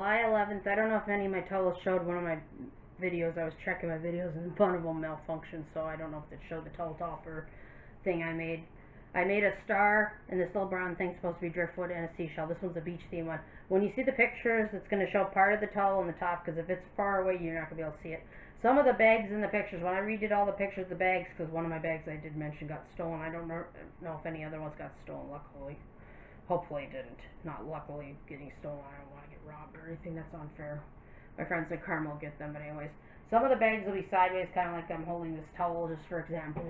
July 11th. I don't know if any of my towels showed one of my videos. I was checking my videos and one of them malfunctioned, so I don't know if it showed the towel topper thing I made. I made a star, and this little brown thing's supposed to be driftwood and a seashell. This one's a beach theme one. When you see the pictures, it's going to show part of the towel on the top, because if it's far away, you're not going to be able to see it. Some of the bags in the pictures, when I redid all the pictures of the bags, because one of my bags I did mention got stolen. I don't know if any other ones got stolen, luckily. Hopefully it didn't. Not luckily getting stolen. I don't want to get robbed or anything. That's unfair. My friend said Karma will get them, but anyways. Some of the bags will be sideways, kind of like I'm holding this towel, just for example.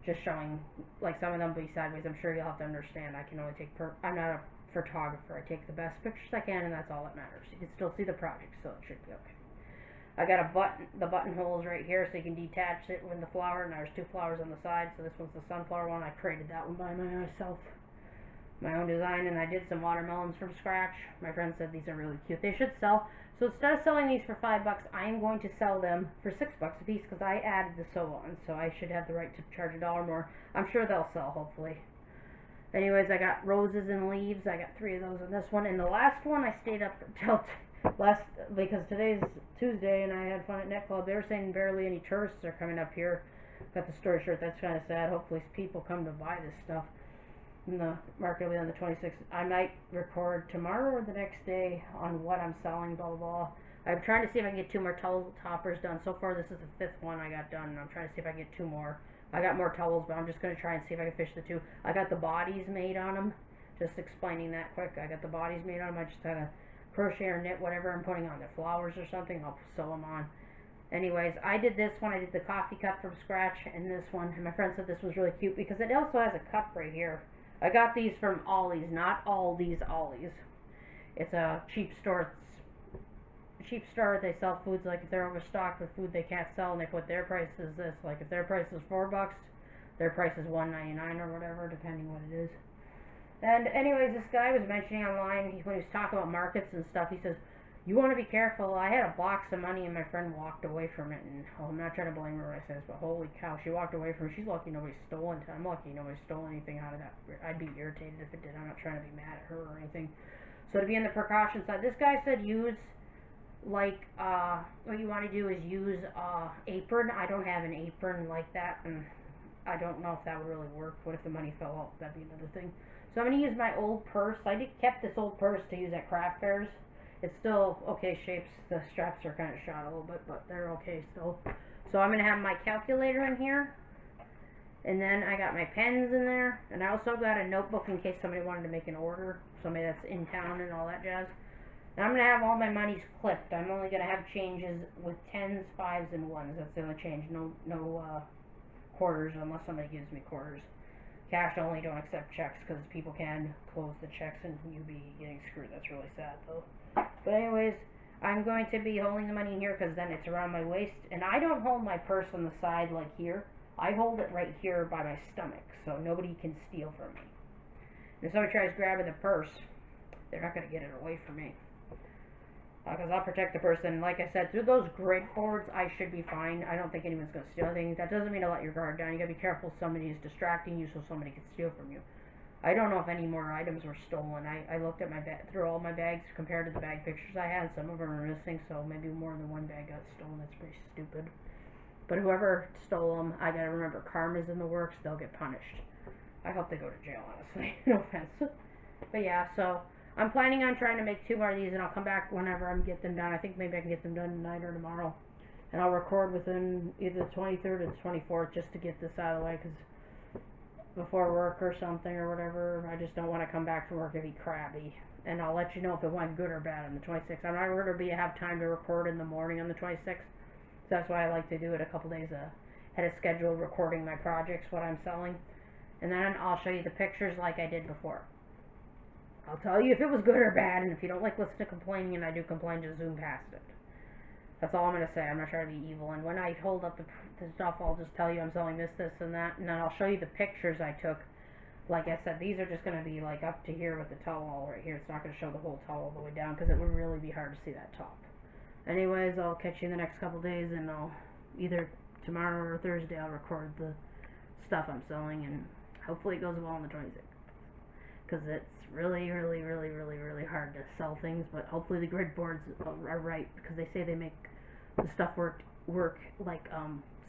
Just showing, like some of them will be sideways. I'm sure you'll have to understand. I can only take, I'm not a photographer. I take the best pictures I can, and that's all that matters. You can still see the project, so it should be okay. I got the buttonholes right here, so you can detach it with the flower, and there's two flowers on the side, so this one's the sunflower one. I created that one by myself. My own design, and I did some watermelons from scratch. My friend said these are really cute. They should sell. So instead of selling these for $5, I am going to sell them for $6 a piece because I added the sew on, so I should have the right to charge $1 more. I'm sure they'll sell, hopefully. Anyways, I got roses and leaves. I got 3 of those in this one, and the last one I stayed up until because today's Tuesday and I had fun at Net Club. They were saying barely any tourists are coming up here. Got the story short. That's kind of sad. Hopefully people come to buy this stuff. And the market will be on the 26th. I might record tomorrow or the next day on what I'm selling, blah, blah, blah. I'm trying to see if I can get 2 more towel toppers done. So far, this is the 5th one I got done, and I'm trying to see if I can get 2 more. I got more towels, but I'm just going to try and see if I can fish the 2. I got the bodies made on them. Just explaining that quick. I got the bodies made on them. I just got to crochet or knit whatever I'm putting on the flowers or something. I'll sew them on. Anyways, I did this one. I did the coffee cup from scratch, and this one. And my friend said this was really cute because it also has a cup right here. I got these from Ollie's, not Aldi's, Ollie's. It's a cheap store. It's a cheap store. They sell foods, like if they're overstocked with food they can't sell, and they put their price as this. Like if their price is $4, their price is $1.99 or whatever, depending what it is. And anyways, this guy was mentioning online, when he was talking about markets and stuff, he says, you want to be careful. I had a box of money and my friend walked away from it, and I'm not trying to blame her, I says, but holy cow, she walked away from it. She's lucky nobody stole it. I'm lucky nobody stole anything out of that. I'd be irritated if it did. I'm not trying to be mad at her or anything. So to be on the precaution side, this guy said use, like, what you want to do is use apron. I don't have an apron like that, and I don't know if that would really work. What if the money fell out? That'd be another thing. So I'm going to use my old purse. I kept this old purse to use at craft fairs. It's still okay shapes. The straps are kind of shot a little bit, but they're okay still. So I'm going to have my calculator in here. And then I got my pens in there. And I also got a notebook in case somebody wanted to make an order. Somebody that's in town and all that jazz. And I'm going to have all my monies clipped. I'm only going to have changes with 10s, 5s, and 1s. That's the only change. No quarters unless somebody gives me quarters. Cash only, don't accept checks because people can close the checks and you be getting screwed. That's really sad though. But anyways, I'm going to be holding the money in here because then it's around my waist. And I don't hold my purse on the side like here. I hold it right here by my stomach so nobody can steal from me. And if somebody tries grabbing the purse, they're not going to get it away from me. Because I'll protect the person. Like I said, through those grid boards, I should be fine. I don't think anyone's going to steal anything. That doesn't mean to let your guard down. You got to be careful somebody is distracting you so somebody can steal from you. I don't know if any more items were stolen. I looked at my through all my bags compared to the bag pictures I had. Some of them are missing, so maybe more than one bag got stolen. That's pretty stupid. But whoever stole them, I got to remember, karma's in the works. They'll get punished. I hope they go to jail, honestly. No offense. But yeah, so I'm planning on trying to make 2 more of these, and I'll come back whenever I get them done. I think maybe I can get them done tonight or tomorrow. And I'll record within either the 23rd or the 24th just to get this out of the way, because before work or something or whatever, I just don't want to come back from work and be crabby. And I'll let you know if it went good or bad on the 26th. I'm not going to have time to record in the morning on the 26th. So that's why I like to do it a couple days ahead of schedule, recording my projects, what I'm selling. And then I'll show you the pictures like I did before. I'll tell you if it was good or bad, and if you don't like listen to complaining and I do complain, just zoom past it. That's all I'm going to say. I'm not trying to be evil. And when I hold up the stuff, I'll just tell you I'm selling this, this, and that. And then I'll show you the pictures I took. Like I said, these are just going to be like up to here with the towel right here. It's not going to show the whole towel all the way down because it would really be hard to see that top. Anyways, I'll catch you in the next couple days, and I'll either tomorrow or Thursday I'll record the stuff I'm selling, and hopefully it goes well on the 26th. Because it's really, really, really, really, really hard to sell things, but hopefully the grid boards are right, because they say they make the stuff work like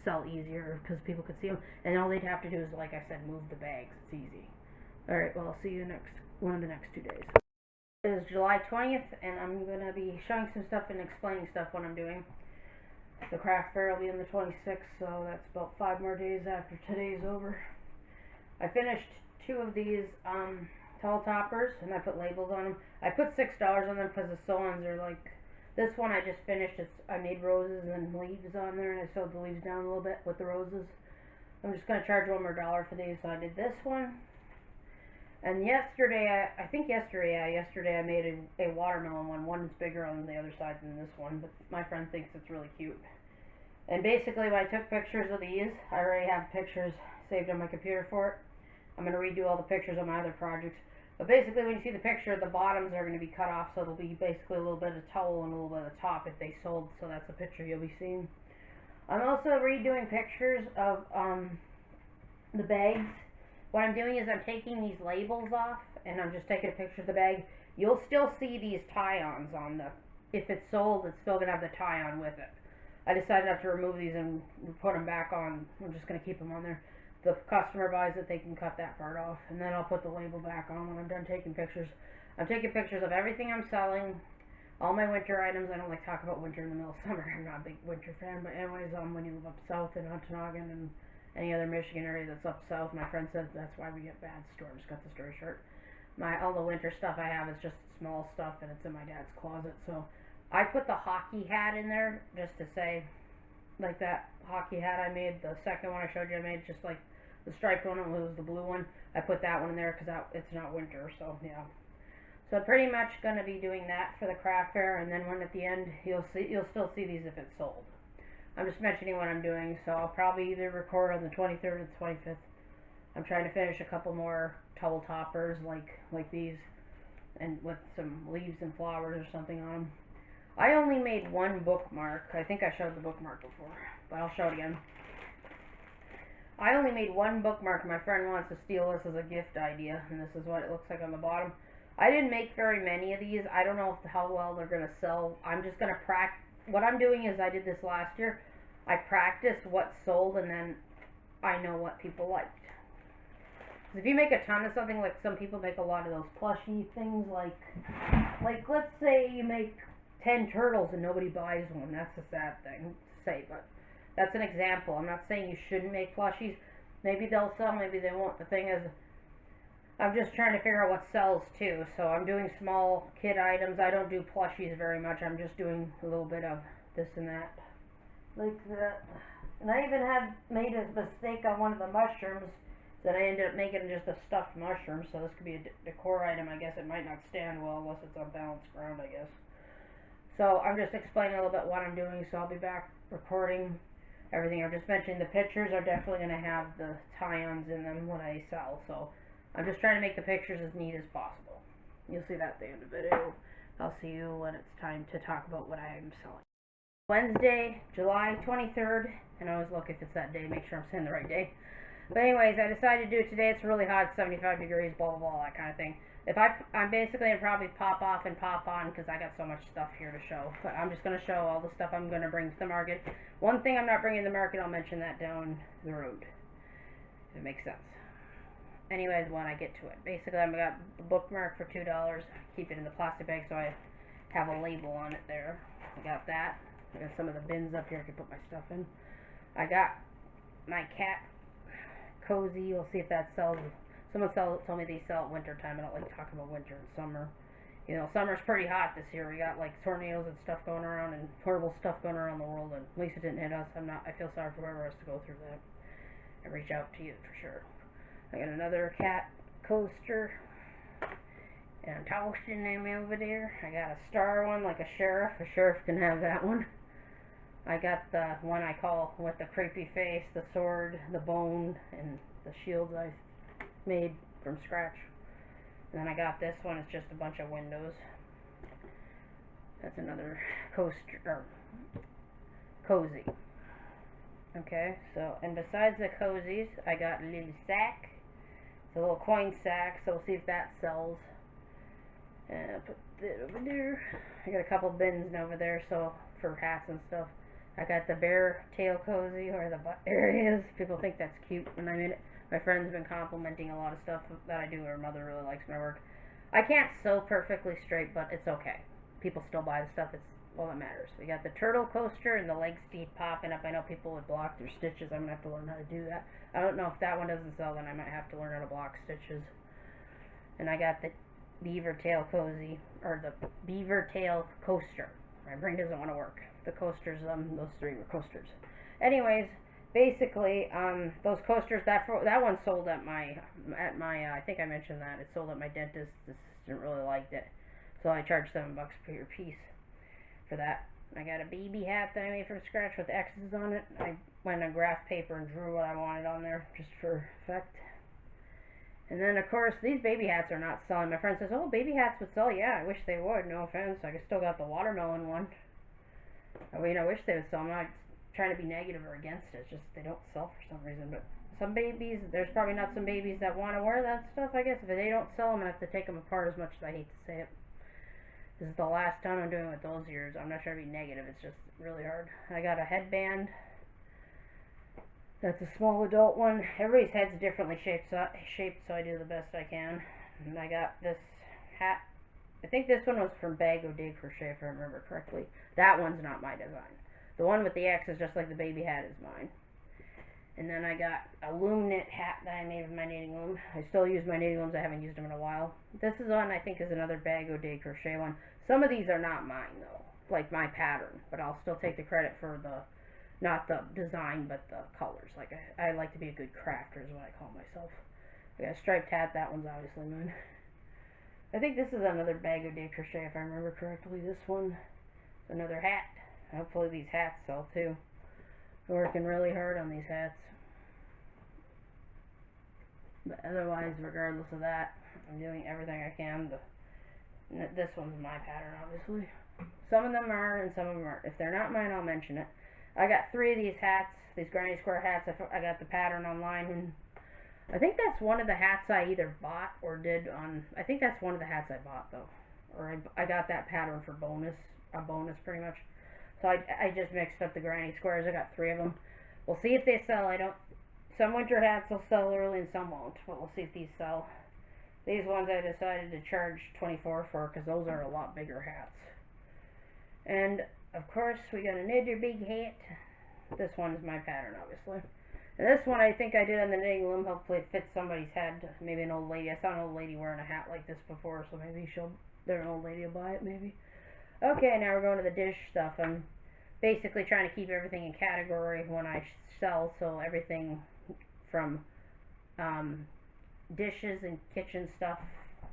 sell easier because people could see them, and all they'd have to do is, like I said, move the bags. It's easy. All right, well, I'll see you one of the next 2 days. It is July 20th, and I'm gonna be showing some stuff and explaining stuff what I'm doing. The craft fair will be on the 26th, so that's about 5 more days after today's over. I finished 2 of these tall toppers, and I put labels on them. I put $6 on them because the sew-ons are like, this one I just finished. I made roses and leaves on there, and I sewed the leaves down a little bit with the roses. I'm just gonna charge $1 more for these, so I did this one. And yesterday, yesterday I made a watermelon one. One's bigger on the other side than this one, but my friend thinks it's really cute. And basically, when I took pictures of these, I already have pictures saved on my computer for it. I'm going to redo all the pictures of my other projects. But basically, when you see the picture, the bottoms are going to be cut off, so it'll be basically a little bit of towel and a little bit of top if they sold, so that's the picture you'll be seeing. I'm also redoing pictures of the bags. What I'm doing is I'm taking these labels off, and I'm just taking a picture of the bag. You'll still see these tie-ons on the, if it's sold, it's still going to have the tie-on with it. I decided not to remove these and put them back on. I'm just going to keep them on there. The customer buys it, they can cut that part off, and then I'll put the label back on when I'm done taking pictures. I'm taking pictures of everything I'm selling, all my winter items. I don't like to talk about winter in the middle of summer. I'm not a big winter fan, but anyways, when you live up south in Ontonagon and any other Michigan area that's up south, my friend says that's why we get bad storms. Cut the story short. All the winter stuff I have is just small stuff, and it's in my dad's closet, so I put the hockey hat in there just to say, like that hockey hat I made, the second one I showed you I made, just like the striped one, it was the blue one. I put that one in there because it's not winter, so yeah. So I'm pretty much going to be doing that for the craft fair, and then when at the end, you'll still see these if it's sold. I'm just mentioning what I'm doing, so I'll probably either record on the 23rd or the 25th. I'm trying to finish a couple more towel toppers like these, and with some leaves and flowers or something on them. I only made 1 bookmark. I think I showed the bookmark before, but I'll show it again. I only made 1 bookmark. My friend wants to steal this as a gift idea, and this is what it looks like on the bottom. I didn't make very many of these. I don't know how well they're going to sell. I'm just going to practice. What I'm doing is I did this last year. I practiced what sold, and then I know what people liked. If you make a ton of something, like some people make a lot of those plushy things, like let's say you make 10 turtles and nobody buys one. That's a sad thing to say, but that's an example. I'm not saying you shouldn't make plushies. Maybe they'll sell, maybe they won't. The thing is, I'm just trying to figure out what sells too. So I'm doing small kid items. I don't do plushies very much. I'm just doing a little bit of this and that. Like that. And I even made a mistake on one of the mushrooms. Then I ended up making just a stuffed mushroom. So this could be a decor item. I guess it might not stand well unless it's on balanced ground, I guess. So I'm just explaining a little bit what I'm doing, so I'll be back recording everything. I'm just mentioning the pictures are definitely going to have the tie-ons in them when I sell, so I'm just trying to make the pictures as neat as possible. You'll see that at the end of the video. I'll see you when it's time to talk about what I'm selling. Wednesday, July 23rd, and I always look if it's that day, make sure I'm saying the right day. But anyways, I decided to do it today. It's really hot, 75 degrees, blah, blah, blah, that kind of thing. I'm basically going to probably pop off and pop on because I got so much stuff here to show. But I'm just going to show all the stuff I'm going to bring to the market. One thing I'm not bringing to the market, I'll mention that down the road, if it makes sense. Anyways, when I get to it. Basically, I've got the bookmark for $2. Keep it in the plastic bag so I have a label on it there. I got that. I got some of the bins up here I can put my stuff in. I got my cat cozy. We'll see if that sells. Someone told me they sell at winter time. I don't like talking about winter and summer. You know, summer's pretty hot this year. We got like tornadoes and stuff going around and horrible stuff going around the world, and at least it didn't hit us. I feel sorry for whoever has to go through that. I reach out to you for sure. I got another cat coaster and Towelston name over there. I got a star one like a sheriff. A sheriff can have that one. I got the one I call with the creepy face, the sword, the bone, and the shields I made from scratch. And then I got this one. It's just a bunch of windows. That's another coaster, or cozy. Okay, so, and besides the cozies, I got a little sack. It's a little coin sack, so we'll see if that sells. And I'll put that over there. I got a couple bins over there, so for hats and stuff. I got the bear tail cozy where the butt area is. People think that's cute when I made it. My friend's been complimenting a lot of stuff that I do. Her mother really likes my work. I can't sew perfectly straight, but it's okay. People still buy the stuff. It's all that matters. We got the turtle coaster and the legs keep popping up. I know people would block their stitches. I'm gonna have to learn how to do that. I don't know if that one doesn't sell, then I might have to learn how to block stitches. And I got the beaver tail cozy, or the beaver tail coaster. My brain doesn't want to work. The coasters, those three were coasters. Anyways, basically, those coasters, that one sold at my, I think I mentioned that, it sold at my dentist. The assistant really liked it. So I charged $7 per piece for that. I got a baby hat that I made from scratch with X's on it. I went on graph paper and drew what I wanted on there, just for effect. And then, of course, these baby hats are not selling. My friend says, oh, baby hats would sell. Yeah, I wish they would. No offense. I still got the watermelon one. I mean, I wish they would sell. I'm not trying to be negative or against it. It's just they don't sell for some reason. But some babies, there's probably not some babies that want to wear that stuff, I guess. If they don't sell them, I have to take them apart, as much as I hate to say it. This is the last time I'm doing it with those ears. I'm not trying to be negative. It's just really hard. I got a headband. That's a small adult one. Everybody's head's differently shaped, so I do the best I can. And I got this hat. I think this one was from Bag O' Day Crochet, if I remember correctly. That one's not my design. The one with the X is just like the baby hat is mine. And then I got a loom knit hat that I made with my knitting loom. I still use my knitting looms. I haven't used them in a while. This is one I think is another Bag O' Day Crochet one. Some of these are not mine though, like my pattern. But I'll still take the credit for the, not the design, but the colors. Like I like to be a good crafter is what I call myself. I got a striped hat. That one's obviously mine. I think this is another Bag O' Day Crochet if I remember correctly. This one is another hat. Hopefully these hats sell too. I'm working really hard on these hats. But otherwise, regardless of that, I'm doing everything I can. This one's my pattern, obviously. Some of them are, and some of them aren't. If they're not mine, I'll mention it. I got 3 of these hats, these granny square hats. I got the pattern online, and I think that's one of the hats I either bought or did on. I think that's one of the hats I bought though, or I got that pattern for bonus, a bonus pretty much. So I just mixed up the granny squares. I got 3 of them. We'll see if they sell. Some winter hats will sell early and some won't, but we'll see if these sell. These ones I decided to charge $24 for because those are a lot bigger hats. And of course we got another big hat. This one is my pattern, obviously. And this one I think I did on the knitting loom. Hopefully it fits somebody's head. Maybe an old lady. I saw an old lady wearing a hat like this before, so maybe an old lady will buy it maybe. Okay, now we're going to the dish stuff. I'm basically trying to keep everything in category when I sell, so everything from dishes and kitchen stuff.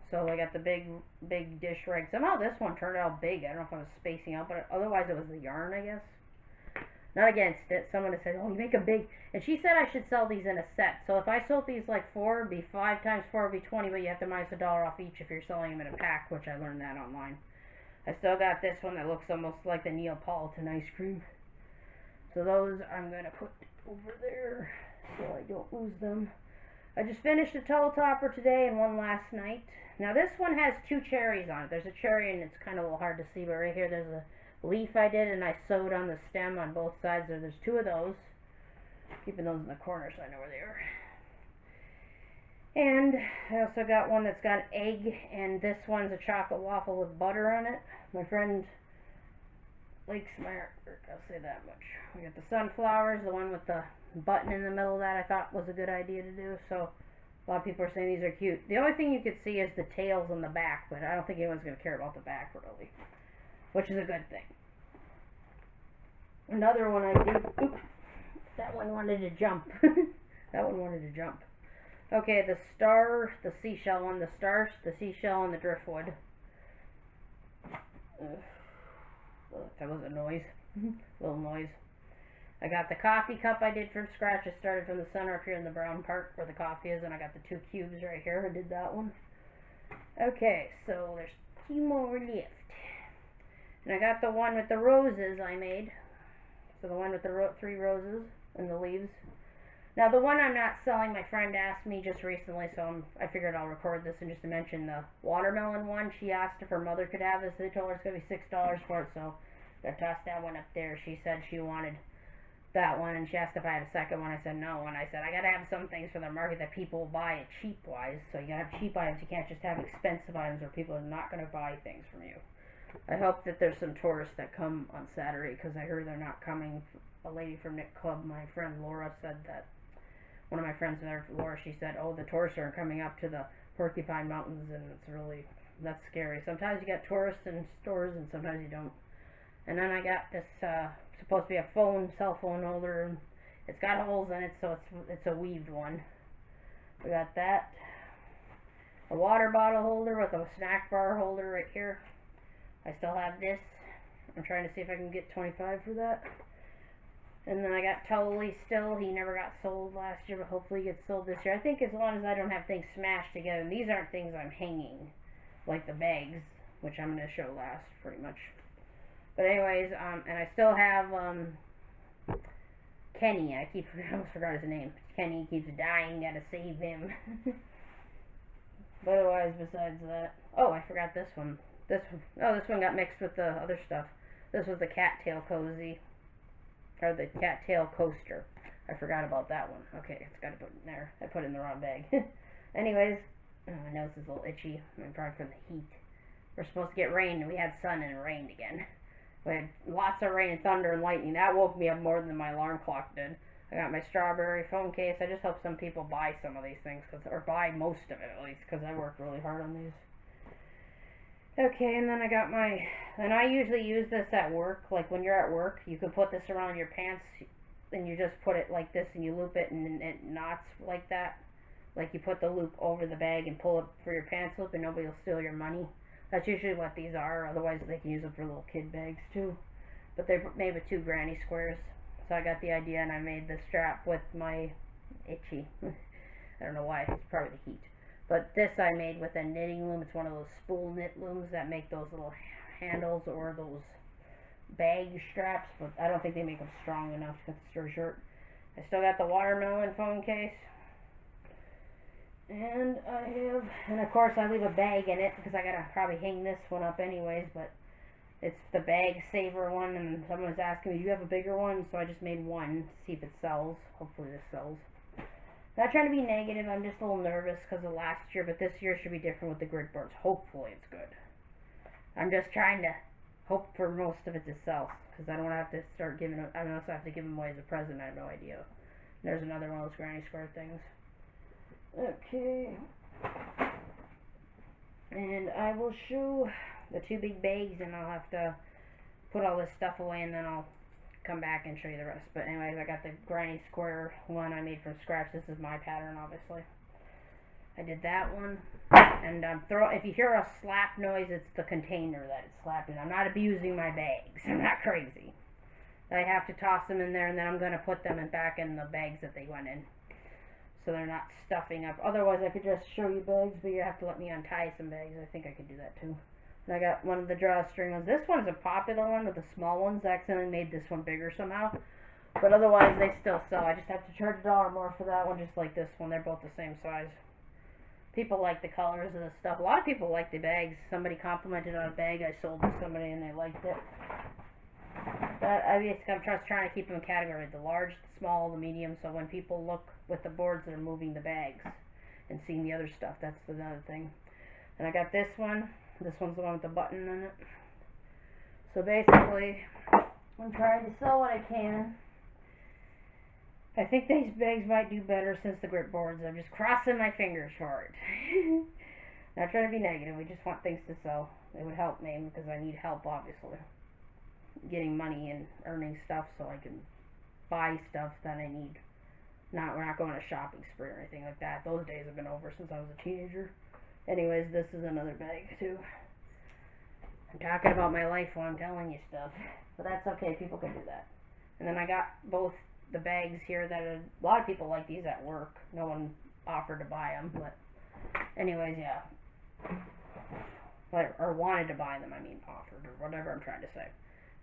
So I got the big dish rag. Somehow this one turned out big. I don't know if I was spacing out, but otherwise it was the yarn, I guess. Not against it. Someone has said, oh, you make a big, and she said I should sell these in a set. So if I sold these like 4, it'd be 5 times 4 would be 20, but you have to minus $1 off each if you're selling them in a pack, which I learned that online. I still got this one that looks almost like the Neapolitan ice cream. So those I'm going to put over there so I don't lose them. I just finished a towel topper today and one last night. Now this one has 2 cherries on it. There's a cherry and it's kind of a little hard to see, but right here there's a leaf I did and I sewed on the stem on both sides. So there's 2 of those. Keeping those in the corner so I know where they are. And I also got one that's got egg, and this one's a chocolate waffle with butter on it. My friend likes my artwork, I'll say that much. We got the sunflowers, the one with the button in the middle that I thought was a good idea to do, so a lot of people are saying these are cute. The only thing you could see is the tails on the back, but I don't think anyone's going to care about the back really, which is a good thing. Another one I did, oops, that one wanted to jump. That one wanted to jump. Okay, the star, the seashell one, the star, the seashell, and the driftwood. That was a noise. Little noise. I got the coffee cup I did from scratch. I started from the center up here in the brown part where the coffee is, and I got the 2 cubes right here. I did that one. Okay, so there's 2 more left. And I got the one with the roses I made. So the one with the 3 roses and the leaves. Now the one I'm not selling, my friend asked me just recently, so I figured I'll record this and just to mention the watermelon one. She asked if her mother could have this. They told her it's gonna be $6 for it, so I tossed that one up there. She said she wanted that one, and she asked if I had a second one. I said no, and I said I gotta have some things for the market that people will buy at cheap wise. So you gotta have cheap items. You can't just have expensive items, or people are not gonna buy things from you. I hope that there's some tourists that come on Saturday, because I heard they're not coming. A lady from Nick Club, my friend Laura, said that. One of my friends there, Laura, she said, oh, the tourists are coming up to the Porcupine Mountains, and that's scary. Sometimes you got tourists in stores, and sometimes you don't. And then I got this, supposed to be a cell phone holder, and it's got holes in it, so it's a weaved one. We got that. A water bottle holder with a snack bar holder right here. I still have this. I'm trying to see if I can get 25 for that. And then I got Tully still. He never got sold last year, but hopefully he gets sold this year. I think as long as I don't have things smashed together. And these aren't things I'm hanging, like the bags, which I'm going to show last, pretty much. But anyways, and I still have Kenny. I almost forgot his name. Kenny keeps dying. Gotta save him. But otherwise, besides that, oh, I forgot this one. This one got mixed with the other stuff. This was the cattail cozy. Or the cattail coaster. I forgot about that one. Okay, it's got to put in there. I put it in the wrong bag. Anyways, my nose is a little itchy. Probably from the heat. We're supposed to get rain, and we had sun and it rained again. We had lots of rain and thunder and lightning. That woke me up more than my alarm clock did. I got my strawberry phone case. I just hope some people buy some of these things, or buy most of it at least, because I worked really hard on these. Okay, and then I got and I usually use this at work. Like when you're at work, you can put this around your pants, and you just put it like this, and you loop it, and it knots like that. Like you put the loop over the bag and pull it for your pants loop, and nobody will steal your money. That's usually what these are. Otherwise, they can use them for little kid bags too. But they're made with 2 granny squares. So I got the idea, and I made the strap with my itchy. I don't know why. It's probably the heat. But this I made with a knitting loom. It's one of those spool knit looms that make those little handles or those bag straps. But I don't think they make them strong enough to stir short. I still got the watermelon phone case. And of course I leave a bag in it because I gotta probably hang this one up anyways. But it's the bag saver one, and someone was asking me, do you have a bigger one? So I just made one to see if it sells. Hopefully this sells. Not trying to be negative, I'm just a little nervous because of last year, but this year should be different with the grid boards. Hopefully it's good. I'm just trying to hope for most of it to sell, because I don't want to have to start giving them, I also have to give them away as a present. I have no idea. There's another one of those granny square things. Okay. And I will show the 2 big bags, and I'll have to put all this stuff away, and then I'll come back and show you the rest. But anyways, I got the granny square one I made from scratch. This is my pattern, obviously. I did that one, and if you hear a slap noise, it's the container that it's slapping. I'm not abusing my bags. I'm not crazy. I have to toss them in there, and then I'm going to put them back in the bags that they went in, so they're not stuffing up. Otherwise, I could just show you bags, but you have to let me untie some bags. I think I could do that too. And I got one of the drawstring ones. This one's a popular one with the small ones. I accidentally made this one bigger somehow. But otherwise, they still sell. I just have to charge $1 more for that one, just like this one. They're both the same size. People like the colors of the stuff. A lot of people like the bags. Somebody complimented on a bag I sold to somebody, and they liked it. But I'm just trying to keep them categorized. The large, the small, the medium. So when people look with the boards, they're moving the bags and seeing the other stuff. That's another thing. And I got this one. This one's the one with the button on it. So basically, I'm trying to sell what I can. I think these bags might do better since the grip boards. I'm just crossing my fingers for it. Not trying to be negative. We just want things to sell. It would help me because I need help, obviously. Getting money and earning stuff so I can buy stuff that I need. We're not going on a shopping spree or anything like that. Those days have been over since I was a teenager. Anyways, this is another bag too. I'm talking about my life while I'm telling you stuff. But that's okay, people can do that. And then I got both the bags here that a lot of people like these at work. No one offered to buy them, but anyways, yeah. Or wanted to buy them, I mean offered, or whatever I'm trying to say.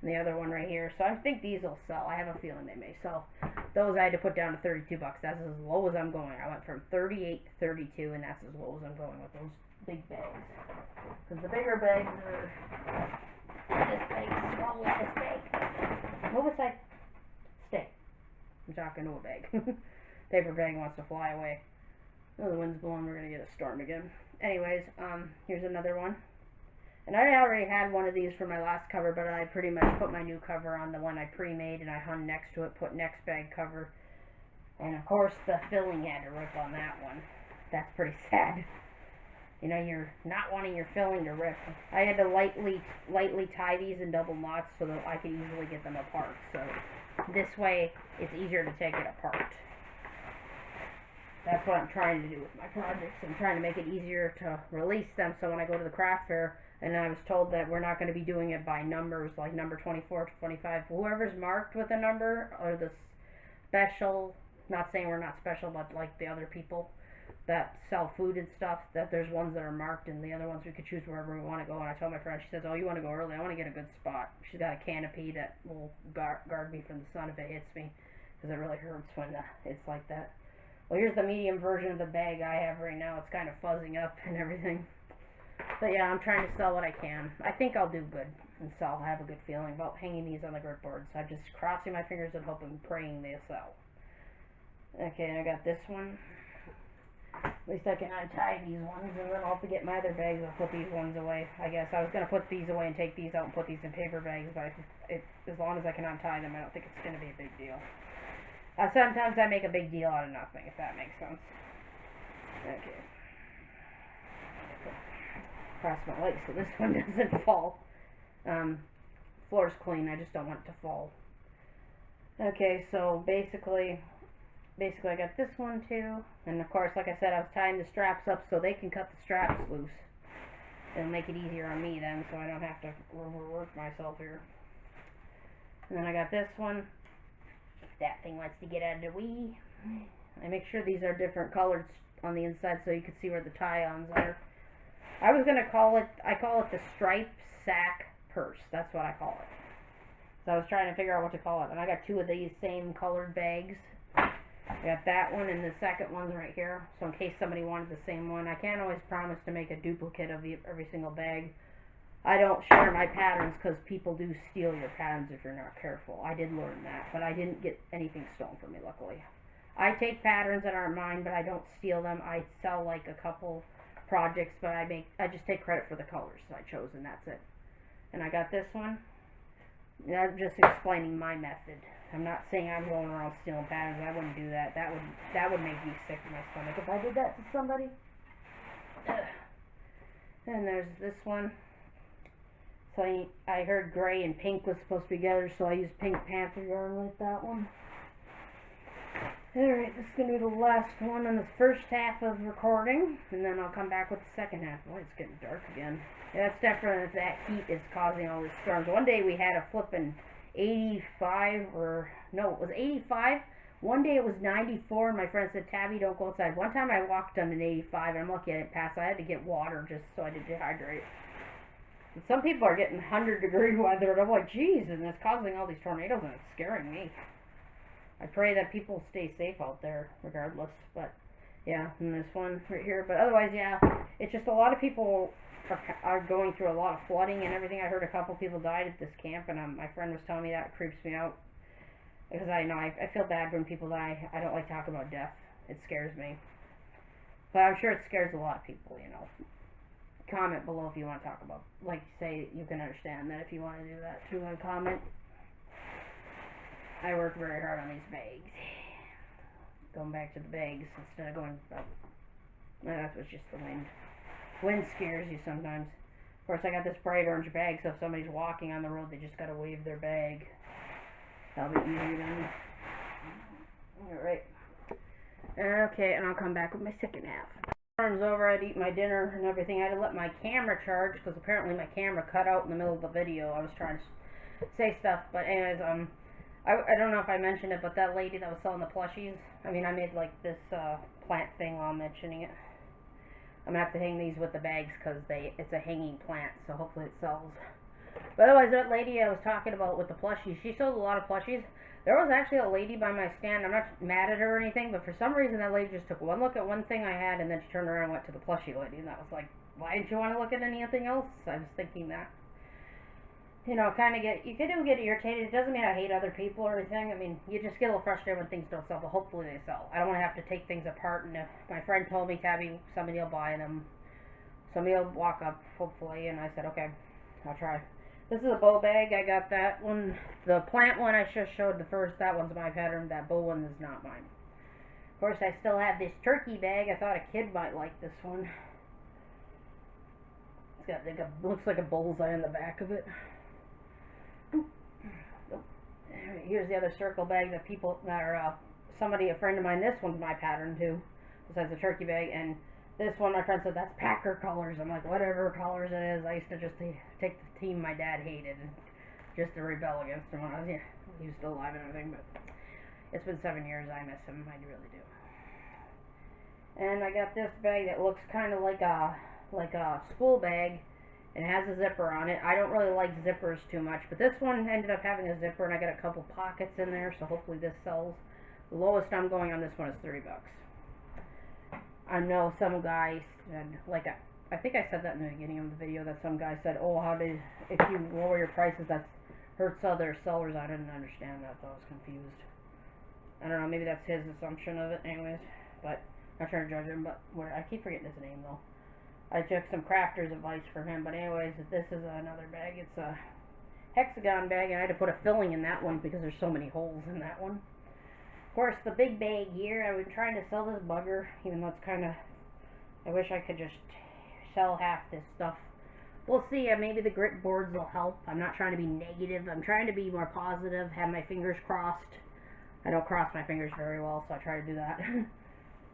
and the other one right here. So I think these will sell. I have a feeling they may sell. Those I had to put down to 32 bucks. That's as low as I'm going. I went from 38 to 32, and that's as low as I'm going with those big bags. Because the bigger bags are this big, small with this bag. Move aside. Stay. I'm talking to a bag. Paper bag wants to fly away. Oh, the wind's blowing. We're gonna get a storm again. Anyways, here's another one. And I already had one of these for my last cover, but I pretty much put my new cover on the one I pre-made, and I hung next to it, put next bag cover. And of course, the filling had to rip on that one. That's pretty sad. You know, you're not wanting your filling to rip. I had to lightly tie these in double knots so that I could easily get them apart. So this way, it's easier to take it apart. That's what I'm trying to do with my projects. I'm trying to make it easier to release them, so when I go to the craft fair, and I was told that we're not going to be doing it by numbers, like number 24 to 25. Whoever's marked with a number, or the special, not saying we're not special, but like the other people that sell food and stuff, that there's ones that are marked, and the other ones we could choose wherever we want to go. And I told my friend, she says, oh, you want to go early? I want to get a good spot. She's got a canopy that will guard me from the sun if it hits me, because it really hurts when it's like that. Well, here's the medium version of the bag I have right now. It's kind of fuzzing up and everything. But yeah, I'm trying to sell what I can. I think I'll do good and sell. I have a good feeling about hanging these on the grid boards. I'm just crossing my fingers and hoping, praying they'll sell. Okay, and I got this one. At least I can untie these ones, and then I'll have to get my other bags. I'll put these ones away. I guess I was going to put these away and take these out and put these in paper bags, but as long as I can untie them, I don't think it's going to be a big deal. Sometimes I make a big deal out of nothing, if that makes sense. Okay. Cross my legs so this one doesn't fall. Floor's clean, I just don't want it to fall. Okay, so basically I got this one too, and of course, like I said, I was tying the straps up so they can cut the straps loose. It'll make it easier on me then, so I don't have to overwork myself here. And then I got this one. That thing wants to get out of the way. I make sure these are different colors on the inside so you can see where the tie-ons are. I was gonna call it the stripe sack purse. That's what I call it. So I was trying to figure out what to call it, and I got two of these same colored bags. I got that one, and the second one's right here. So in case somebody wanted the same one, I can't always promise to make a duplicate of every single bag. I don't share my patterns because people do steal your patterns if you're not careful. I did learn that, but I didn't get anything stolen from me, luckily. I take patterns that aren't mine, but I don't steal them. I sell like a couple projects, but I just take credit for the colors I chose, and that's it. And I got this one. And I'm just explaining my method. I'm not saying I'm going around stealing patterns. I wouldn't do that. That would make me sick to my stomach if I did that to somebody. And there's this one. So I heard gray and pink was supposed to be together, so I used Pink Panther yarn with that one. Alright, this is going to be the last one in the first half of recording, and then I'll come back with the second half. Boy, it's getting dark again. Yeah, that's definitely that heat is causing all these storms. One day we had a flippin' 85, or no, it was 85. One day it was 94, and my friend said, Tabby, don't go outside. One time I walked on an 85, and I'm lucky I didn't pass. I had to get water just so I didn't dehydrate. And some people are getting 100-degree weather, and I'm like, geez, and it's causing all these tornadoes, and it's scaring me. I pray that people stay safe out there, regardless. But yeah, and this one right here. But otherwise, yeah, it's just a lot of people are going through a lot of flooding and everything. I heard a couple people died at this camp, and my friend was telling me that. It creeps me out because I know I feel bad when people die. I don't like talking about death. It scares me. But I'm sure it scares a lot of people. You know, comment below if you want to talk about. Like, say you can understand that if you want to do that. If you want to comment. I work very hard on these bags. Going back to the bags instead of going up. Well, that was just the wind. Wind scares you sometimes. Of course, I got this bright orange bag, so if somebody's walking on the road, they just gotta wave their bag. That'll be easier then. Alright. Okay, and I'll come back with my second half. Storm's over, I'd eat my dinner and everything. I had to let my camera charge, because apparently my camera cut out in the middle of the video. I was trying to say stuff, but anyways, I don't know if I mentioned it, but that lady that was selling the plushies, I mean, I made like this plant thing while mentioning it. I'm going to have to hang these with the bags because it's a hanging plant, so hopefully it sells. But otherwise, that lady I was talking about with the plushies, she sold a lot of plushies. There was actually a lady by my stand. I'm not mad at her or anything, but for some reason that lady just took one look at one thing I had, and then she turned around and went to the plushie lady, and that was like, why didn't you want to look at anything else? I was thinking that. You know, kind of you do get irritated. It doesn't mean I hate other people or anything. I mean, you just get a little frustrated when things don't sell, but hopefully they sell. I don't want to have to take things apart, and if my friend told me, Tabby, somebody will buy them. Somebody will walk up, hopefully, and I said, okay, I'll try. This is a bow bag. I got that one. The plant one I just showed the first, that one's my pattern. That bow one is not mine. Of course, I still have this turkey bag. I thought a kid might like this one. It's got like looks like a bullseye on the back of it. Here's the other circle bag that people, or somebody, a friend of mine, this one's my pattern too, besides the turkey bag, and this one my friend said that's Packer colors. I'm like, whatever colors it is. I used to just take the team my dad hated and just to rebel against him when I was, he was still alive and everything, but it's been 7 years. I miss him, I really do. And I got this bag that looks kind of like a school bag. It has a zipper on it. I don't really like zippers too much, but this one ended up having a zipper, and I got a couple pockets in there, so hopefully this sells. The lowest I'm going on this one is $30. I know some guy said, like, I think I said that in the beginning of the video, that some guy said, oh, if you lower your prices, that hurts other sellers. I didn't understand that, so I was confused. I don't know, maybe that's his assumption of it anyways, but I'm not trying to judge him, but I keep forgetting his name, though. I took some crafter's advice from him, but anyways, this is another bag. It's a hexagon bag, and I had to put a filling in that one because there's so many holes in that one. Of course, the big bag here, I've been trying to sell this bugger, even though it's kind of, I wish I could just sell half this stuff. We'll see, maybe the grit boards will help. I'm not trying to be negative, I'm trying to be more positive, have my fingers crossed. I don't cross my fingers very well, so I try to do that.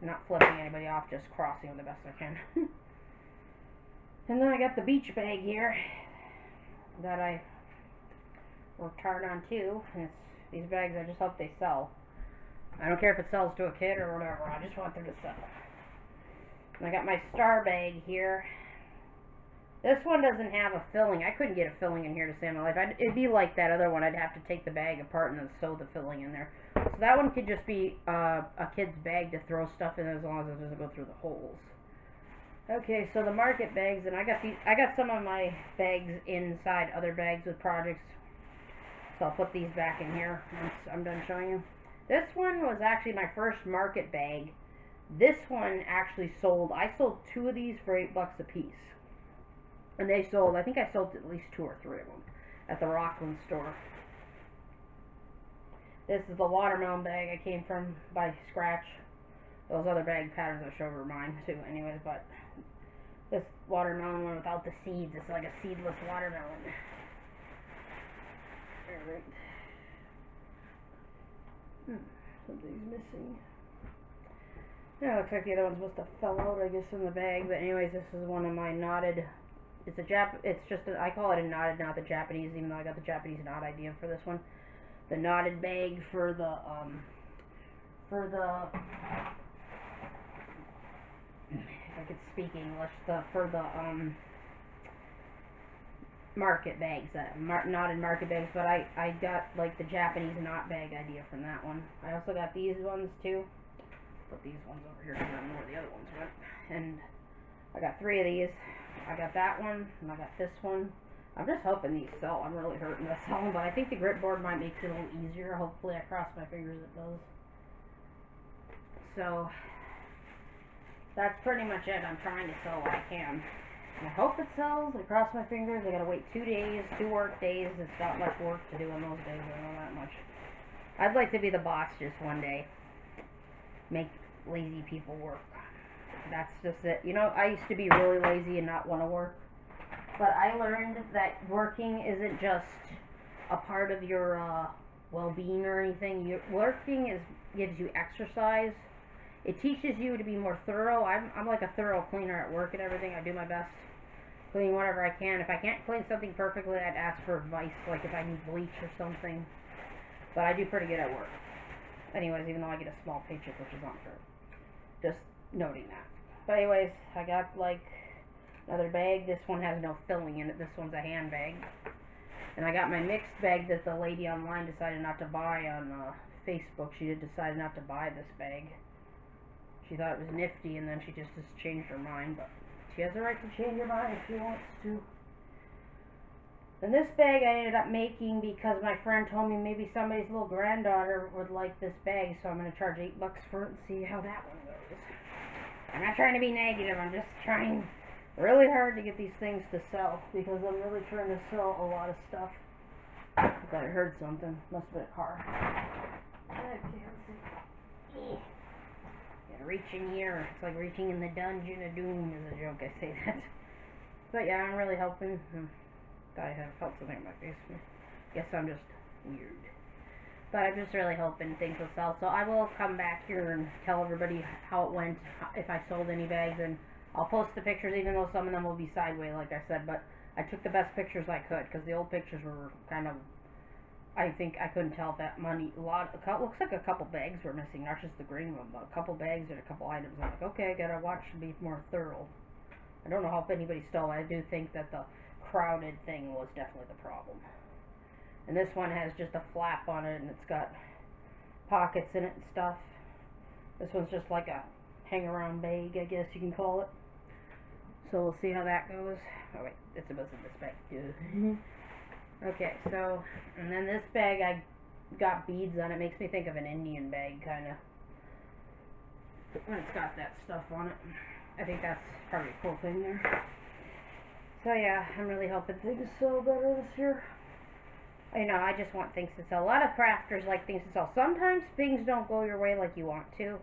Not flipping anybody off, just crossing them the best I can. And then I got the beach bag here that I worked hard on too. And these bags, I just hope they sell. I don't care if it sells to a kid or whatever, I just want them to sell. And I got my star bag here. This one doesn't have a filling. I couldn't get a filling in here to save my life. It'd be like that other one. I'd have to take the bag apart and then sew the filling in there. So that one could just be a kid's bag to throw stuff in as long as it doesn't go through the holes. Okay, so the market bags, and I got some of my bags inside other bags with projects, so I'll put these back in here once I'm done showing you. This one was actually my first market bag. This one actually sold, I sold 2 of these for $8 a piece, and they sold, I think I sold at least 2 or 3 of them at the Rockland store. This is the watermelon bag I came from by scratch. Those other bag patterns I showed were mine too anyways, but this watermelon one without the seeds, it's like a seedless watermelon. Alright. Something's missing. Yeah, looks like the other ones must have fell out, I guess, in the bag, but anyways, this is one of my knotted, I call it a knotted, not the Japanese, even though I got the Japanese knot idea for this one. The knotted bag for the if I could speak English, for the market bags, knotted market bags, but I got like the Japanese knot bag idea from that one. I also got these ones too. Put these ones over here because I don't know where the other ones went. And I got 3 of these. I got that one, and I got this one. I'm just hoping these sell. I'm really hurting to sell them, but I think the grit board might make it a little easier. Hopefully, I cross my fingers it does. So that's pretty much it. I'm trying to sell what I can. I hope it sells. I cross my fingers. I gotta wait 2 days, 2 work days. It's not much work to do on those days. I know that much. I'd like to be the boss just one day. Make lazy people work. That's just it. You know, I used to be really lazy and not want to work. But I learned that working isn't just a part of your well-being or anything. Working gives you exercise. It teaches you to be more thorough. I'm like a thorough cleaner at work and everything. I do my best. Clean whatever I can. If I can't clean something perfectly, I'd ask for advice, like if I need bleach or something. But I do pretty good at work. Anyways, even though I get a small paycheck, which is not true. Just noting that. But anyways, I got like another bag. This one has no filling in it. This one's a handbag. And I got my mixed bag that the lady online decided not to buy on Facebook. She had decided not to buy this bag. She thought it was nifty, and then she just has changed her mind. But she has the right to change her mind if she wants to. And this bag I ended up making because my friend told me maybe somebody's little granddaughter would like this bag, so I'm going to charge $8 for it and see how that one goes. I'm not trying to be negative, I'm just trying really hard to get these things to sell, because I'm really trying to sell a lot of stuff. I thought I heard something. Must have been a car. Okay, let's see. Gotta reach in here. It's like reaching in the dungeon of doom is a joke, I say that. But yeah, I'm really hoping. Thought I had felt something in my face. Guess I'm just weird. But I'm just really hoping things will sell. So I will come back here and tell everybody how it went, if I sold any bags, and I'll post the pictures, even though some of them will be sideways, like I said. But I took the best pictures I could, because the old pictures were kind of, I think I couldn't tell if that money, looks like a couple bags were missing, not just the green one, but a couple bags and a couple items. I'm like, okay, I gotta watch and be more thorough. I don't know if anybody stole it. I do think that the crowded thing was definitely the problem. And this one has just a flap on it, and it's got pockets in it and stuff. This one's just like a hang-around bag, I guess you can call it. So we'll see how that goes. Oh wait, it's a buzz in this bag too. Okay, so, and then this bag, I got beads on it. Makes me think of an Indian bag, kind of. When it's got that stuff on it. I think that's probably a cool thing there. So yeah, I'm really hoping things sell better this year. You know, I just want things to sell. A lot of crafters like things to sell. Sometimes things don't go your way like you want to.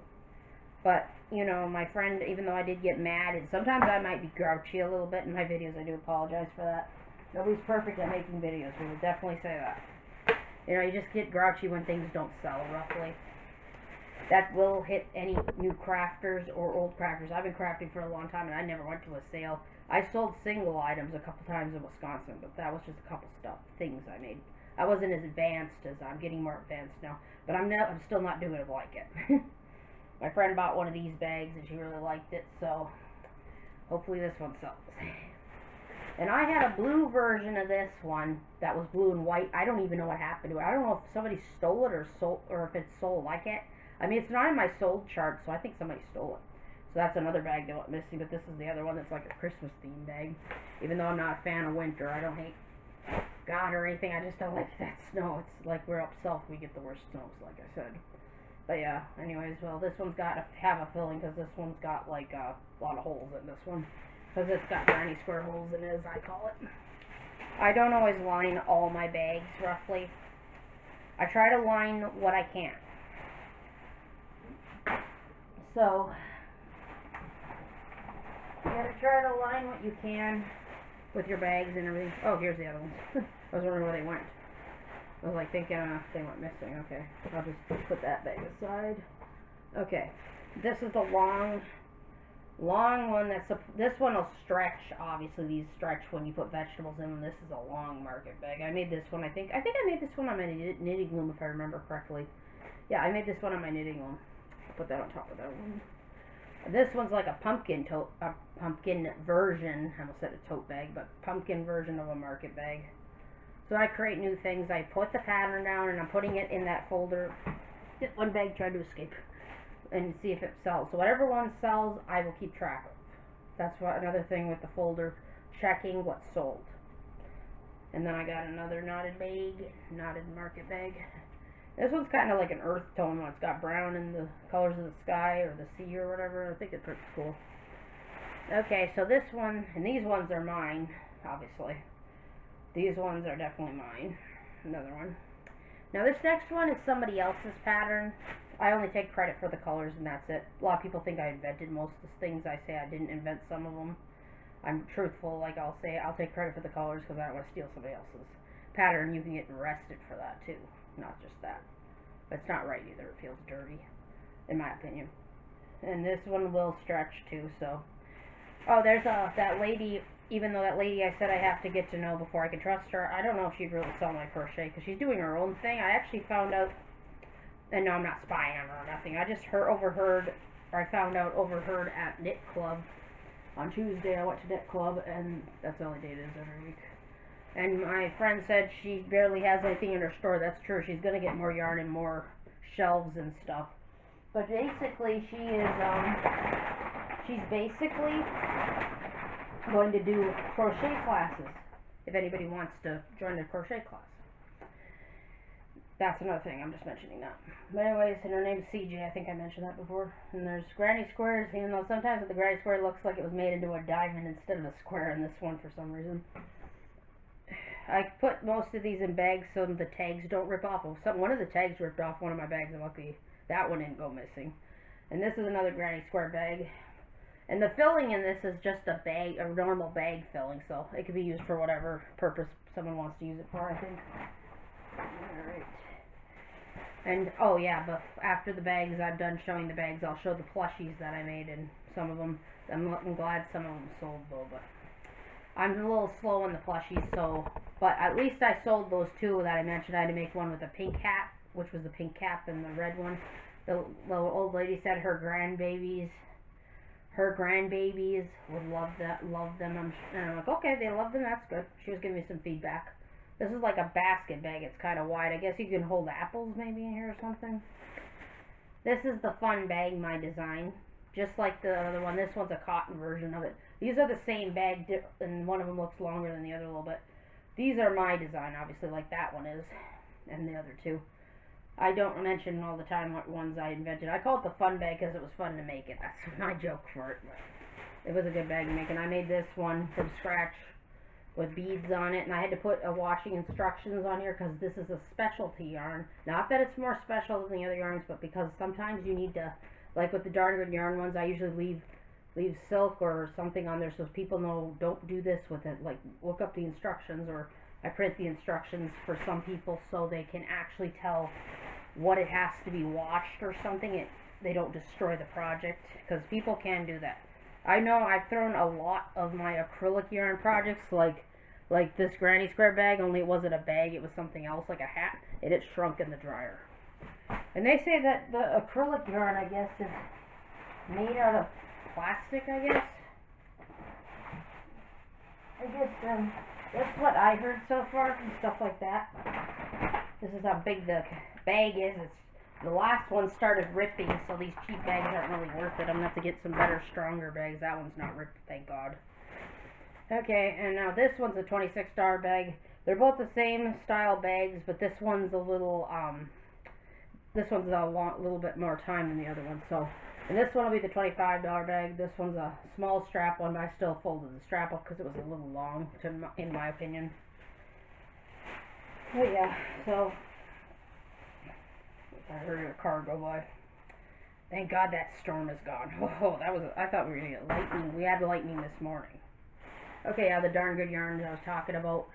But, you know, my friend, even though I did get mad, and sometimes I might be grouchy a little bit in my videos. I do apologize for that. Nobody's perfect at making videos. We will definitely say that. You know, you just get grouchy when things don't sell, roughly. That will hit any new crafters or old crafters. I've been crafting for a long time, and I never went to a sale. I sold single items a couple times in Wisconsin, but that was just a couple things I made. I wasn't as advanced as I'm getting more advanced now, but I'm still not doing it like it. My friend bought one of these bags, and she really liked it, so hopefully this one sells. And I had a blue version of this one that was blue and white. I don't even know what happened to it. I don't know if somebody stole it or if it's sold. I mean, it's not in my sold chart, so I think somebody stole it. So that's another bag that went missing, but this is the other one that's like a Christmas themed bag. Even though I'm not a fan of winter, I don't hate God or anything, I just don't like that snow. It's like we're up south, we get the worst snows, like I said. But yeah, anyways, well, this one's got to have a filling, because this one's got like a lot of holes in this one. Because it's got granny square holes in it, as I call it. I don't always line all my bags, roughly. I try to line what I can. So, you gotta try to line what you can with your bags and everything. Oh, here's the other ones. I was wondering where they went. I was like thinking they went missing. Okay, I'll just put that bag aside. Okay, this is the long one. This one will stretch. Obviously, these stretch when you put vegetables in them. This is a long market bag. I made this one. I think I made this one on my knitting loom, if I remember correctly. Yeah, I made this one on my knitting loom. Put that on top of that one. This one's like a pumpkin version. I almost said a tote bag, but pumpkin version of a market bag. So I create new things. I put the pattern down, and I'm putting it in that folder. One bag tried to escape, and see if it sells. So whatever one sells, I will keep track of. That's another thing with the folder, checking what's sold. And then I got another knotted market bag. This one's kind of like an earth tone one. It's got brown in the colors of the sky or the sea or whatever. I think it's pretty cool. Okay, so this one, and these ones are mine, obviously. These ones are definitely mine. Another one. Now this next one is somebody else's pattern. I only take credit for the colors, and that's it. A lot of people think I invented most of the things. I say I didn't invent some of them. I'm truthful, like I'll say I'll take credit for the colors because I don't want to steal somebody else's pattern. You can get arrested for that too. Not just that. But it's not right either. It feels dirty, in my opinion. And this one will stretch too, so. Oh, there's that lady, even though that lady I said I have to get to know before I can trust her, I don't know if she'd really sell my crochet, because she's doing her own thing. I actually found out, and no, I'm not spying on her or nothing. I just overheard at Knit Club. On Tuesday I went to Knit Club, and that's the only day it is every week. And my friend said she barely has anything in her store. That's true. She's gonna get more yarn and more shelves and stuff. But basically, she's basically going to do crochet classes. If anybody wants to join a crochet class, that's another thing. I'm just mentioning that. But anyways, and her name's CJ. I think I mentioned that before. And there's granny squares. Even though sometimes the granny square looks like it was made into a diamond instead of a square in this one for some reason. I put most of these in bags so the tags don't rip off. One of the tags ripped off one of my bags, and luckily that one didn't go missing. And this is another granny square bag. And the filling in this is just a bag, a normal bag filling, so it could be used for whatever purpose someone wants to use it for, I think. Alright. And, oh yeah, but after the bags, I'm done showing the bags, I'll show the plushies that I made, and some of them, I'm glad some of them sold though, but I'm a little slow on the plushies, so, but at least I sold those two that I mentioned. I had to make one with a pink cap, which was the pink cap, and the red one. The old lady said her grandbabies would love them. And I'm like, okay, they love them, that's good. She was giving me some feedback. This is like a basket bag. It's kind of wide. I guess you can hold apples maybe in here or something. This is the fun bag, my design. Just like the other one. This one's a cotton version of it. These are the same bag, and one of them looks longer than the other a little bit. These are my design, obviously, like that one is, and the other two. I don't mention all the time what ones I invented. I call it the fun bag because it was fun to make it. That's my joke for it. It was a good bag to make, and I made this one from scratch with beads on it, and I had to put a washing instructions on here because this is a specialty yarn. Not that it's more special than the other yarns, but because sometimes you need to, like with the Darn Good Yarn ones, I usually leave silk or something on there so people know don't do this with it. Like look up the instructions, or I print the instructions for some people so they can actually tell what it has to be washed or something. They don't destroy the project, because people can do that. I know I've thrown a lot of my acrylic yarn projects, like this granny square bag, only it wasn't a bag, it was something else, like a hat, and it shrunk in the dryer. And they say that the acrylic yarn, I guess, is made out of plastic, I guess. That's what I heard so far and stuff like that. This is how big the bag is. The last one started ripping, so these cheap bags aren't really worth it. I'm going to have to get some better, stronger bags. That one's not ripped, thank God. Okay, and now this one's a $26 bag. They're both the same style bags, but this one's a little, little bit more time than the other one. So, and this one will be the $25 bag. This one's a small strap one, but I still folded the strap up because it was a little long, in my opinion. But yeah, so I heard a car go by. Thank God that storm is gone. Oh, I thought we were going to get lightning. We had lightning this morning. Okay, yeah, the Darn Good Yarns I was talking about.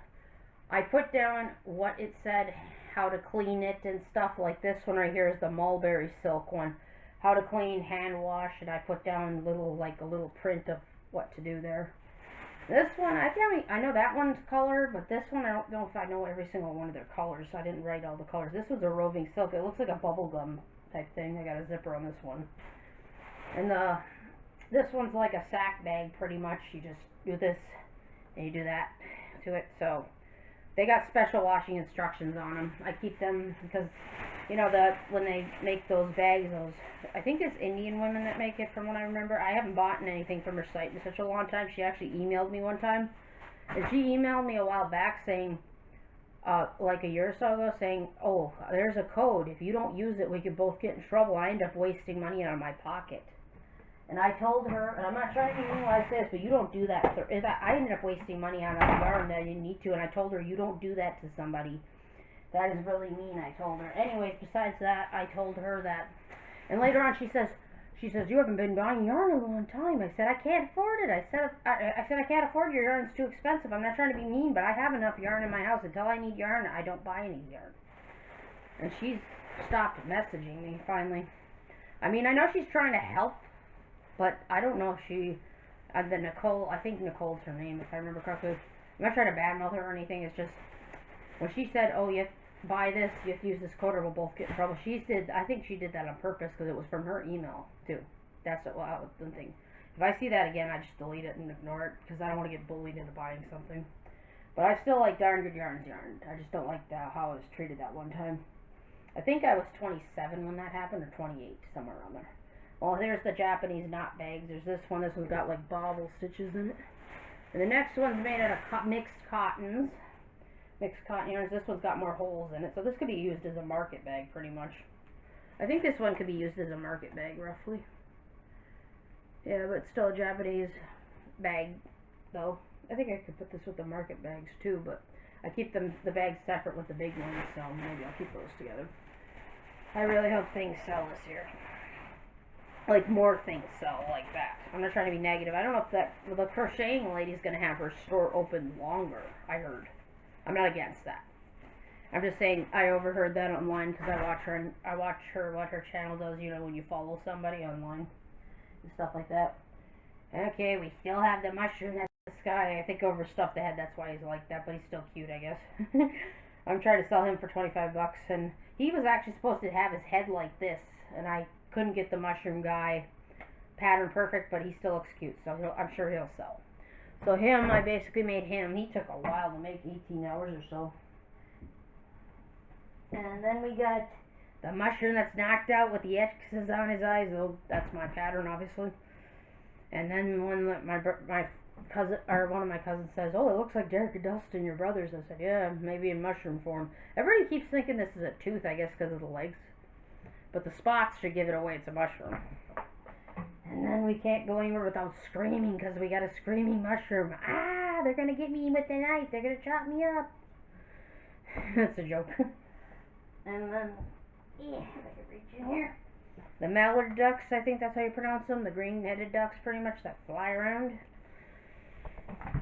I put down what it said, how to clean it and stuff. Like this one right here is the mulberry silk one. How to clean, hand wash, and I put down a little print of what to do there. This one, I know that one's colored, but this one I don't know if I know every single one of their colors, so I didn't write all the colors. This one's a roving silk. It looks like a bubble gum type thing. I got a zipper on this one. And this one's like a sack bag pretty much. You just do this and you do that to it. So they got special washing instructions on them. I keep them because, you know, when they make those bags, I think it's Indian women that make it, from what I remember. I haven't bought anything from her site in such a long time. She actually emailed me one time, and she emailed me a while back saying, like a year or so ago, saying, oh, there's a code. If you don't use it, we could both get in trouble. I end up wasting money out of my pocket. And I told her, and I'm not trying to minimize this, but you don't do that. I ended up wasting money on a yarn that I didn't need to, and I told her, you don't do that to somebody. That is really mean, I told her. Anyways, besides that, I told her that. And later on, she says, you haven't been buying yarn in a long time. I said, I can't afford it. I said, I can't afford your yarn. It's too expensive. I'm not trying to be mean, but I have enough yarn in my house. Until I need yarn, I don't buy any yarn. And she's stopped messaging me, finally. I mean, I know she's trying to help, but I don't know if she, Nicole, I think Nicole's her name, if I remember correctly. I'm not trying to badmouth her or anything. It's just, when she said, oh, you have to buy this, you have to use this code or we'll both get in trouble, I think she did that on purpose because it was from her email, too. That's what I was thinking. If I see that again, I just delete it and ignore it because I don't want to get bullied into buying something. But I still like Darn Good Yarns yarn. I just don't like how I was treated that one time. I think I was 27 when that happened, or 28, somewhere around there. Well, here's the Japanese knot bags. There's this one. This one's got like bobble stitches in it. And the next one's made out of mixed cottons. Mixed cotton yarns. This one's got more holes in it. So this could be used as a market bag pretty much. I think this one could be used as a market bag roughly. Yeah, but it's still a Japanese bag though. I think I could put this with the market bags too, but I keep the bags separate with the big ones, so maybe I'll keep those together. I really hope things sell this year. Like, more things sell like that. I'm not trying to be negative. I don't know if the crocheting lady's going to have her store open longer, I heard. I'm not against that. I'm just saying I overheard that online because I watch what her channel does, you know, when you follow somebody online and stuff like that. Okay, we still have the mushroom. That's this guy. I think over stuff they had, that's why he's like that, but he's still cute, I guess. I'm trying to sell him for 25 bucks, and he was actually supposed to have his head like this, and I couldn't get the mushroom guy pattern perfect, but he still looks cute, so I'm sure he'll sell. So him, I basically made him. He took a while to make, 18 hours or so. And then we got the mushroom that's knocked out with the X's on his eyes, though that's my pattern, obviously. And then one that my cousin, or one of my cousins says, "Oh, it looks like Derek Dustin, your brothers." I said, "Yeah, maybe in mushroom form." Everybody keeps thinking this is a tooth, I guess, because of the legs. But the spots should give it away it's a mushroom. And then we can't go anywhere without screaming, because we got a screaming mushroom. Ah, they're going to get me with the knife. They're going to chop me up. That's a joke. And then, yeah, if I can reach in here. The mallard ducks, I think that's how you pronounce them. The green-headed ducks, pretty much, that fly around.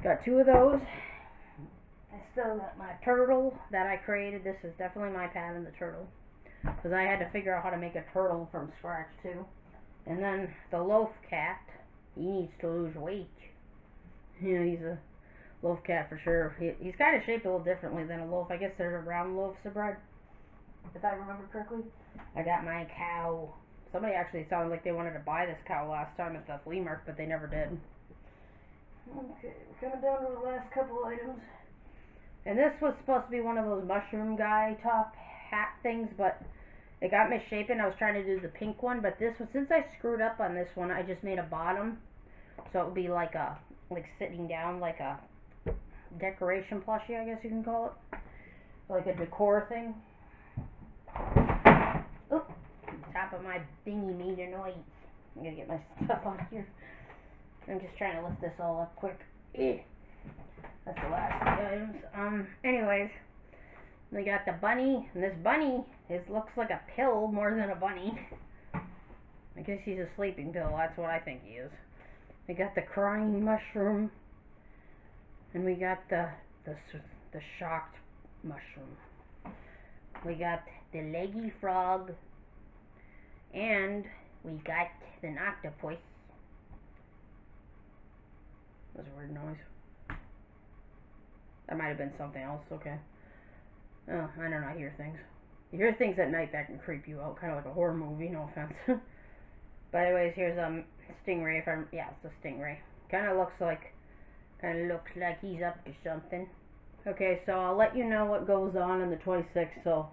Got 2 of those. I still got my turtle that I created. This is definitely my pattern, the turtle. Because I had to figure out how to make a turtle from scratch, too. And then the loaf cat, he needs to lose weight. You know, he's a loaf cat for sure. He's kind of shaped a little differently than a loaf. I guess they're round loaves of bread, if I remember correctly. I got my cow. Somebody actually sounded like they wanted to buy this cow last time at the flea market, but they never did. Okay, we're coming down to the last couple items. And this was supposed to be one of those mushroom guy top hat things, but it got misshapen. I was trying to do the pink one, but this one, since I screwed up on this one, I just made a bottom, so it would be like sitting down, like a decoration plushie, I guess you can call it, like a decor thing. Oop, top of my thingy made a noise. I'm gonna get my stuff out of here. I'm just trying to lift this all up quick. That's the last of the items. Anyways. We got the bunny, and this bunny looks like a pill more than a bunny. I guess he's a sleeping pill, that's what I think he is. We got the crying mushroom, and we got the shocked mushroom. We got the leggy frog, and we got the octopus. That was a weird noise. That might have been something else, okay. Oh, I don't know, I hear things. You hear things at night that can creep you out, kind of like a horror movie, no offense. But anyways, here's stingray. Yeah, it's a stingray. Kind of looks like he's up to something. Okay, so I'll let you know what goes on the 26th. So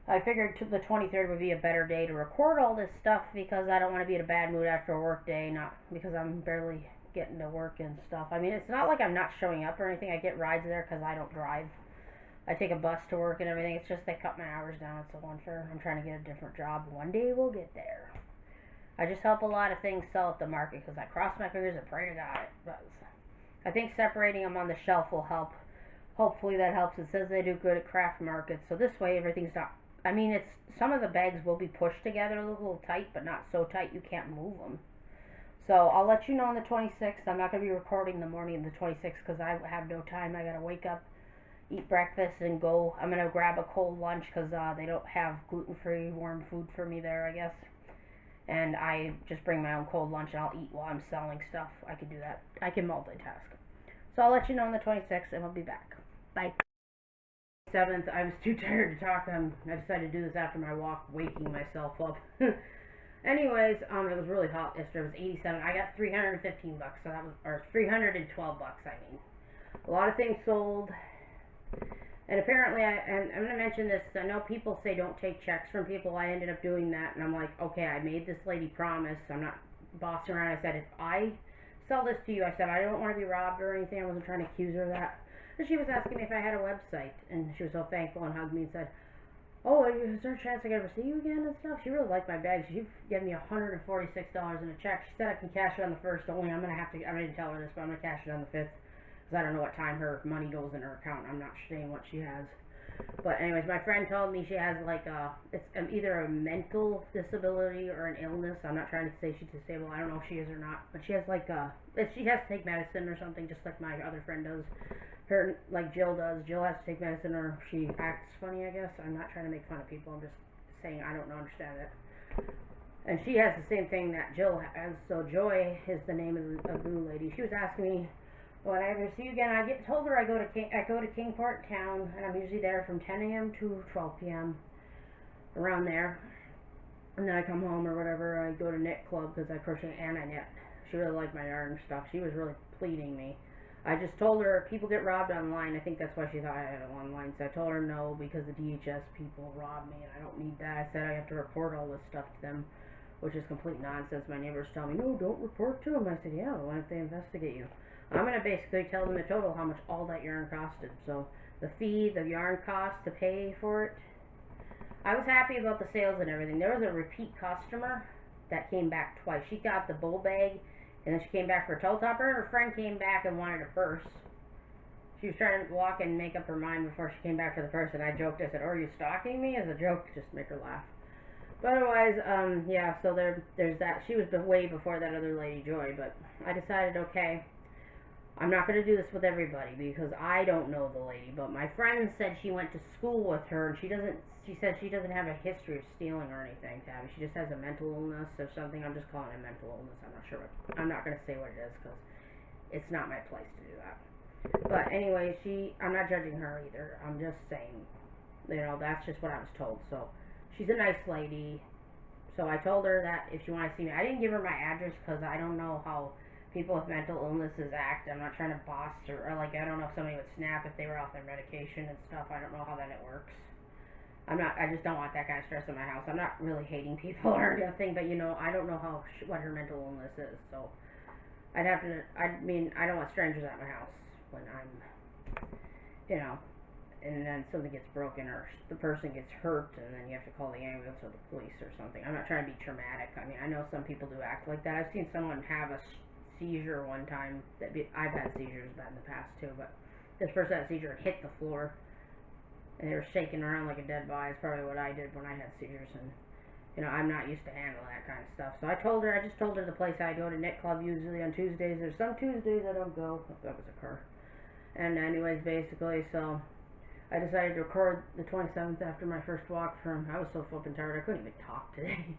I figured the 23rd would be a better day to record all this stuff because I don't want to be in a bad mood after a work day, not because I'm barely getting to work and stuff. I mean, it's not like I'm not showing up or anything. I get rides there because I don't drive. I take a bus to work and everything. It's just they cut my hours down. It's so unfair. I'm trying to get a different job. One day we'll get there. I just help a lot of things sell at the market because I cross my fingers and pray to God it does. I think separating them on the shelf will help. Hopefully that helps. It says they do good at craft markets. So this way everything's not... I mean, some of the bags will be pushed together a little tight, but not so tight you can't move them. So I'll let you know on the 26th. I'm not going to be recording the morning of the 26th because I have no time. I got to wake up, eat breakfast, and go. I'm going to grab a cold lunch because they don't have gluten-free warm food for me there, I guess. And I just bring my own cold lunch and I'll eat while I'm selling stuff. I can do that. I can multitask. So I'll let you know on the 26th and we'll be back. Bye. 7th, I was too tired to talk. I decided to do this after my walk, waking myself up. Anyways, it was really hot yesterday. It was 87. I got $315 bucks, so that was, or $312 bucks, I mean. A lot of things sold. And apparently, and I'm going to mention this, I know people say don't take checks from people. I ended up doing that, and I'm like, okay, I made this lady promise. I'm not bossing around. I said, if I sell this to you, I said, I don't want to be robbed or anything. I wasn't trying to accuse her of that. And she was asking me if I had a website, and she was so thankful and hugged me and said, oh, is there a chance I can ever see you again and stuff? She really liked my bag. She gave me $146 in a check. She said I can cash it on the 1st only. I didn't tell her this, but I'm going to cash it on the 5th. Because I don't know what time her money goes in her account. I'm not saying what she has. But anyways, my friend told me she has like it's either a mental disability or an illness. I'm not trying to say she's disabled. I don't know if she is or not. But she has like she has to take medicine or something, just like my other friend does. Her, like Jill does. Jill has to take medicine or she acts funny, I guess. I'm not trying to make fun of people. I'm just saying I don't understand it. And she has the same thing that Jill has. So Joy is the name of the lady. She was asking me, when I ever see you again, told her I go to Kingport town, and I'm usually there from 10 a.m. to 12 p.m. around there. And then I come home or whatever. I go to knit club because I crochet and I knit. She really liked my yarn and stuff. She was really pleading me. I just told her people get robbed online. I think that's why she thought I had it online. So I told her no, because the DHS people robbed me and I don't need that. I said I have to report all this stuff to them, which is complete nonsense. My neighbors tell me, no, don't report to them. I said, yeah, well, what if they investigate you? I'm going to basically tell them the total, how much all that yarn costed. So the fee, the yarn cost to pay for it. I was happy about the sales and everything. There was a repeat customer that came back twice. She got the bowl bag, and then she came back for a toe topper. Her friend came back and wanted a purse. She was trying to walk and make up her mind before she came back for the purse, and I joked. I said, oh, are you stalking me? As a joke, just to make her laugh. But otherwise, yeah, so there's that. She was way before that other lady, Joy, but I decided, okay, I'm not going to do this with everybody because I don't know the lady, but my friend said she went to school with her, and she said she doesn't have a history of stealing or anything, Tabby. She just has a mental illness or something. I'm just calling it a mental illness. I'm not sure I'm not going to say what it is because it's not my place to do that. But anyway, I'm not judging her either. I'm just saying, that's just what I was told. So she's a nice lady. So I told her that if she wanted to see me, I didn't give her my address because I don't know how people with mental illnesses act. I'm not trying to boss or like, I don't know if somebody would snap if they were off their medication and stuff. I don't know how that it works. I just don't want that kind of stress in my house. I'm not really hating people or nothing, but I don't know what her mental illness is. So I don't want strangers at my house when I'm, and then something gets broken or the person gets hurt and then you have to call the ambulance or the police or something. I'm not trying to be traumatic. I mean, I know some people do act like that. I've seen someone have a seizure one time. I've had seizures in the past too, but this person had a seizure and hit the floor and they were shaking around like a dead body. It's probably what I did when I had seizures, and I'm not used to handling that kind of stuff. So I just told her the place I go to knit club usually on Tuesdays. There's some Tuesdays I don't go. That was a car. And anyways, basically, so I decided to record the 27th after my first walk I was so flippin' tired, I couldn't even talk today.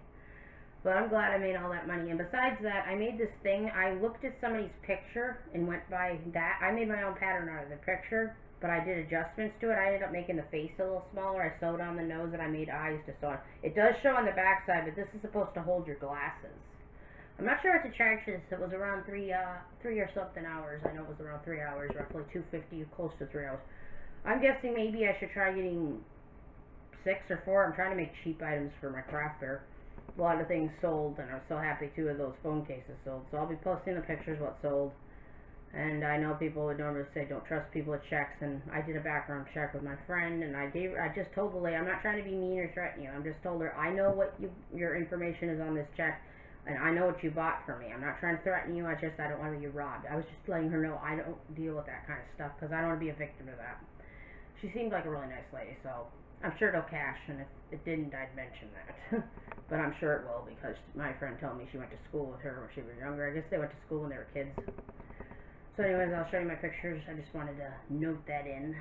But I'm glad I made all that money. And besides that, I made this thing. I looked at somebody's picture and went by that. I made my own pattern out of the picture, but I did adjustments to it. I ended up making the face a little smaller. I sewed on the nose and I made eyes to sew on. It does show on the back side, but this is supposed to hold your glasses. I'm not sure what to charge this. It was around three or something hours. I know it was around 3 hours, roughly $250, close to 3 hours. I'm guessing maybe I should try getting 6 or 4. I'm trying to make cheap items for my craft fair. A lot of things sold, and I'm so happy 2 of those phone cases sold. So I'll be posting the pictures what sold. And I know people would normally say don't trust people with checks, and I did a background check with my friend, and I just told the lady, I'm not trying to be mean or threaten you. I'm just told her I know what your information is on this check, and I know what you bought from me. I'm not trying to threaten you. I don't want to be robbed. I was just letting her know I don't deal with that kind of stuff because I don't want to be a victim of that. She seemed like a really nice lady, so I'm sure it'll cash, and if it didn't, I'd mention that. But I'm sure it will because my friend told me she went to school with her when she was younger. I guess they went to school when they were kids. So anyways, I'll show you my pictures. I just wanted to note that in.